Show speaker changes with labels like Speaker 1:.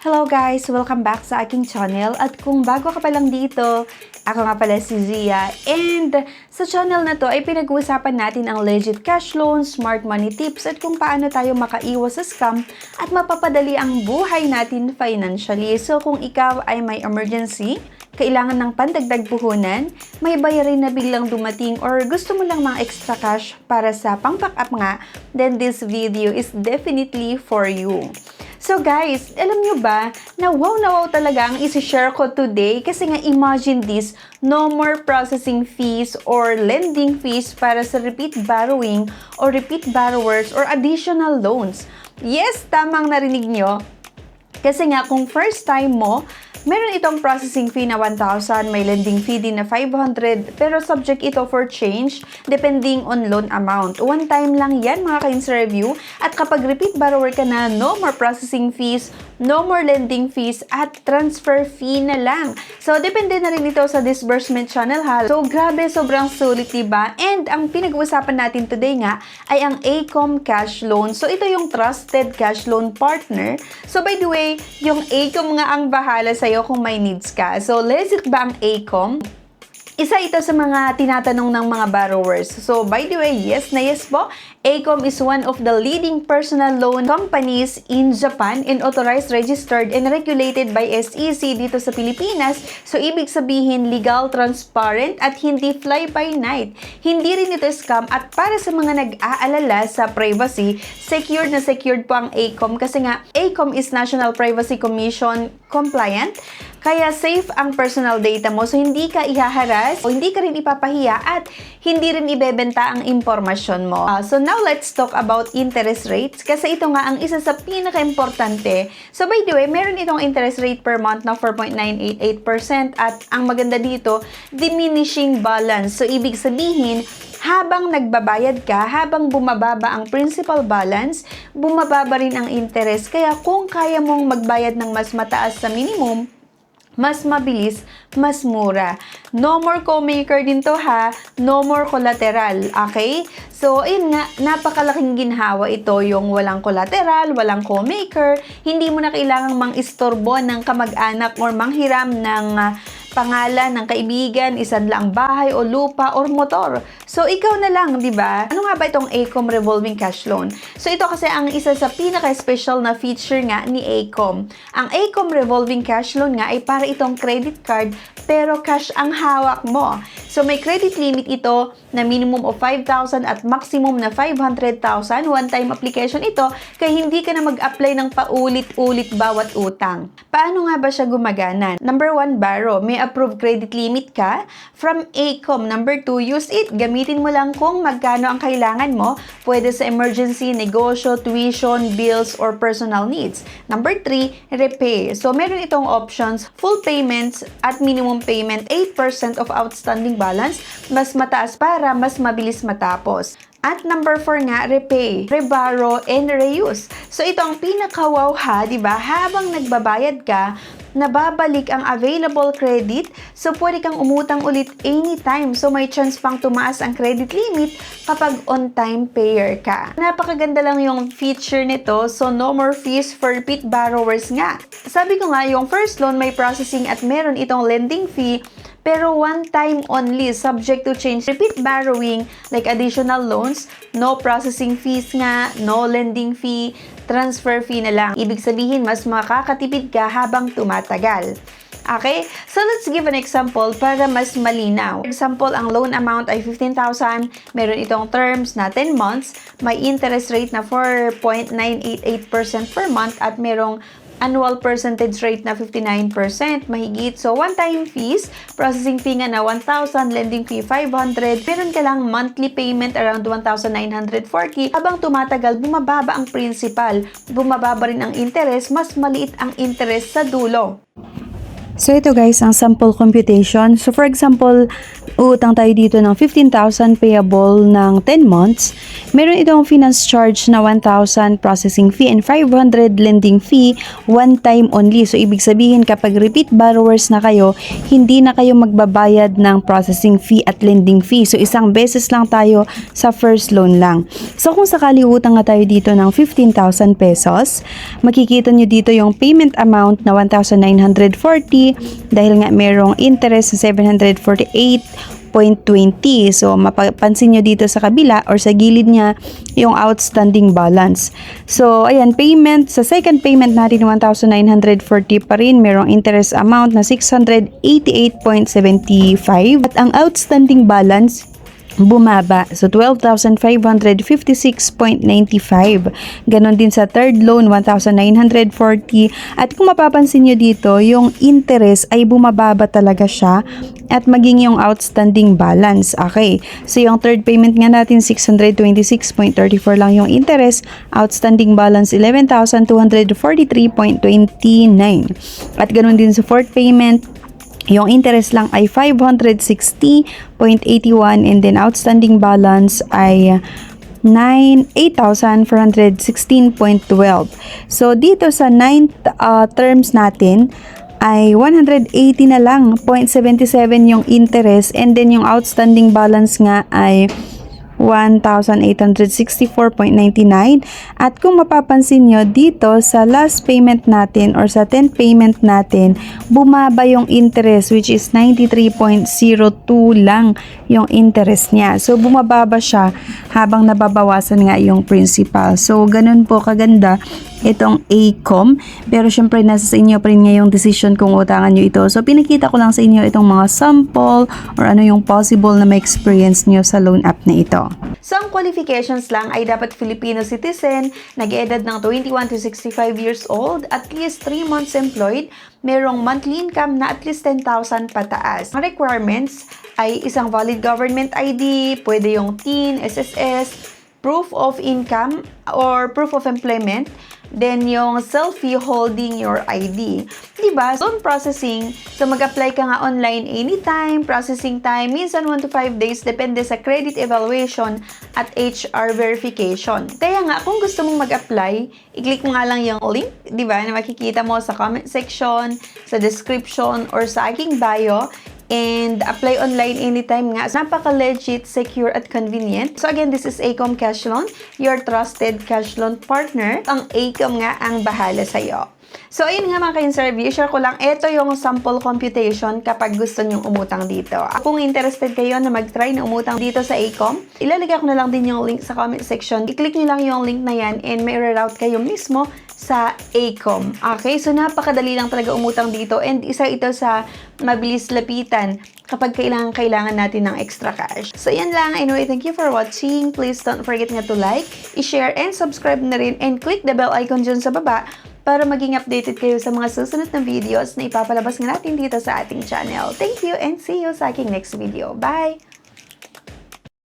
Speaker 1: Hello guys! Welcome back sa aking channel at kung bago ka pa lang dito, ako nga pala si Zia and sa channel na to ay pinag-uusapan natin ang legit cash loan, smart money tips at kung paano tayo makaiwas sa scam at mapapadali ang buhay natin financially. So kung ikaw ay may emergency, kailangan ng pandagdag puhunan, may bayarin na biglang dumating or gusto mo lang mga extra cash para sa pang-pack up nga, then this video is definitely for you. So guys, alam nyo ba na wow talaga ang isi-share ko today kasi nga imagine this, no more processing fees or lending fees para sa repeat borrowing or repeat borrowers or additional loans. Yes, tamang narinig nyo. Kasi nga kung first time mo, meron itong processing fee na 1,000, may lending fee din na 500, pero subject ito for change depending on loan amount. One time lang yan mga ka-Insta Review. At kapag repeat borrower ka na, no more processing fees, no more lending fees, at transfer fee na lang. So, depende na rin ito sa disbursement channel ha. So, grabe, sobrang sulit diba? And ang pinag-uusapan natin today nga ay ang ACOM Cash Loan. So, ito yung trusted cash loan partner. So, by the way, yung ACOM nga ang bahala sa'yo kung may needs ka. So, legit ba ang ACOM? Isa ito sa mga tinatanong ng mga borrowers. So, by the way, yes na yes po. ACOM is one of the leading personal loan companies in Japan and authorized, registered, and regulated by SEC dito sa Pilipinas. So, ibig sabihin, legal, transparent, at hindi fly-by-night. Hindi rin ito scam at para sa mga nag-aalala sa privacy, secured na secured po ang ACOM kasi nga, ACOM is National Privacy Commission compliant. Kaya safe ang personal data mo. So, hindi ka ihaharas o hindi ka rin ipapahiya at hindi rin ibebenta ang impormasyon mo. So, now let's talk about interest rates kasi ito nga ang isa sa pinaka-importante. So, by the way, meron itong interest rate per month na 4.988% at ang maganda dito, diminishing balance. So, ibig sabihin, habang nagbabayad ka, habang bumababa ang principal balance, bumababa rin ang interest. Kaya kung kaya mong magbayad ng mas mataas sa minimum, mas mabilis, mas mura. No more co-maker din to ha. No more collateral. Okay? So, ayun nga, napakalaking ginhawa ito yung walang collateral, walang co-maker. Hindi mo na kailangang mang-istorbo ng kamag-anak or manghiram ng pangalan ng kaibigan, isan lang bahay o lupa or motor. So, ikaw na lang, di ba? Ano nga ba itong ACOM Revolving Cash Loan? So, ito kasi ang isa sa pinaka-special na feature nga ni ACOM. Ang ACOM Revolving Cash Loan nga ay para itong credit card pero cash ang hawak mo. So, may credit limit ito na minimum of 5,000 at maximum na 500,000. One-time application ito kaya hindi ka na mag-apply ng paulit-ulit bawat utang. Paano nga ba siya gumagana? Number 1, borrow. May approved credit limit ka from ACOM. Number 2, use it. Gamitin mo lang kung magkano ang kailangan mo. Pwede sa emergency, negosyo, tuition, bills, or personal needs. Number 3, repay. So, meron itong options, full payments at minimum payment, 8% of outstanding balance, mas mataas para mas mabilis matapos. At number 4 nga, repay, reborrow, and reuse. So, ito ang pinaka-wow ha, di ba? Habang nagbabayad ka, nababalik ang available credit. So, pwede kang umutang ulit anytime. So, may chance pang tumaas ang credit limit kapag on-time payer ka. Napakaganda lang yung feature nito. So, no more fees for repeat borrowers nga. Sabi ko nga, yung first loan may processing at meron itong lending fee. Pero one time only, subject to change. Repeat borrowing, like additional loans, no processing fees nga, no lending fee, transfer fee na lang. Ibig sabihin, mas makakatipid ka habang tumatagal. Okay? So, let's give an example para mas malinaw. For example, ang loan amount ay 15,000. Meron itong terms na 10 months. May interest rate na 4.988% per month at merong annual percentage rate na 59%, mahigit. So, one-time fees, processing fee nga na 1,000, lending fee 500, meron ka lang monthly payment around 1,940. Habang tumatagal, bumababa ang principal, bumababa rin ang interest, mas maliit ang interest sa dulo. So ito guys, ang sample computation. So for example, utang tayo dito ng 15,000 payable ng 10 months. Meron itong finance charge na 1,000 processing fee and 500 lending fee one time only. So ibig sabihin kapag repeat borrowers na kayo, hindi na kayo magbabayad ng processing fee at lending fee. So isang beses lang tayo sa first loan lang. So kung sakali utang nga tayo dito ng 15,000 pesos, makikita nyo dito yung payment amount na 1,940 dahil nga merong interest sa 748.20. So, mapapansin nyo dito sa kabila or sa gilid niya yung outstanding balance. So, ayan, payment, sa second payment natin 1,940 pa rin, merong interest amount na 688.75 at ang outstanding balance bumaba. So, 12,556.95. Ganon din sa third loan, 1,940. At kung mapapansin nyo dito, yung interest ay bumababa talaga siya at maging yung outstanding balance. Okay. So, yung third payment nga natin, 626.34 lang yung interest. Outstanding balance, 11,243.29. At ganon din sa fourth payment, yung interest lang ay 560.81 and then outstanding balance ay 8,416.12. So, dito sa ninth terms natin, ay 180 na lang, 0.77 yung interest and then yung outstanding balance nga ay 1,864.99. At kung mapapansin nyo, dito sa last payment natin or sa 10th payment natin, bumaba yung interest which is 93.02 lang yung interest niya. So, bumababa siya habang nababawasan nga yung principal. So, ganun po kaganda itong ACOM. Pero syempre nasa sa inyo pa rin ngayong decision kung utangan nyo ito. So pinakita ko lang sa inyo itong mga sample or ano yung possible na ma-experience nyo sa loan app na ito. So ang qualifications lang ay dapat Filipino citizen, nag-edad ng 21 to 65 years old, at least 3 months employed, merong monthly income na at least 10,000 pataas. Ang requirements ay isang valid government ID, pwede yung TIN, SSS, proof of income or proof of employment, then yung selfie holding your ID. Diba? Loan processing, so mag-apply ka nga online anytime, processing time, minsan 1 to 5 days, depende sa credit evaluation at HR verification. Kaya nga, kung gusto mong mag-apply, i-click mo nga lang yung link, diba, na makikita mo sa comment section, sa description, or sa aking bio, and apply online anytime nga. Napaka-legit, secure, at convenient. So again, this is ACOM Cash Loan, your trusted cash loan partner. Ang ACOM nga ang bahala sa'yo. So, ayun nga mga ka-in-survey, share ko lang, ito yung sample computation kapag gusto nyong umutang dito. Kung interested kayo na mag-try na umutang dito sa ACOM, ilalagay ko na lang din yung link sa comment section. I-click nyo lang yung link na yan and may reroute kayo mismo sa ACOM. Okay? So, napakadali lang talaga umutang dito and isa ito sa mabilis lapitan kapag kailangan natin ng extra cash. So, yan lang. Anyway, thank you for watching. Please don't forget nga to like, i-share, and subscribe na rin and click the bell icon dyan sa baba para maging updated kayo sa mga susunod na videos na ipapalabas nga natin dito sa ating channel. Thank you and see you sa aking next video. Bye!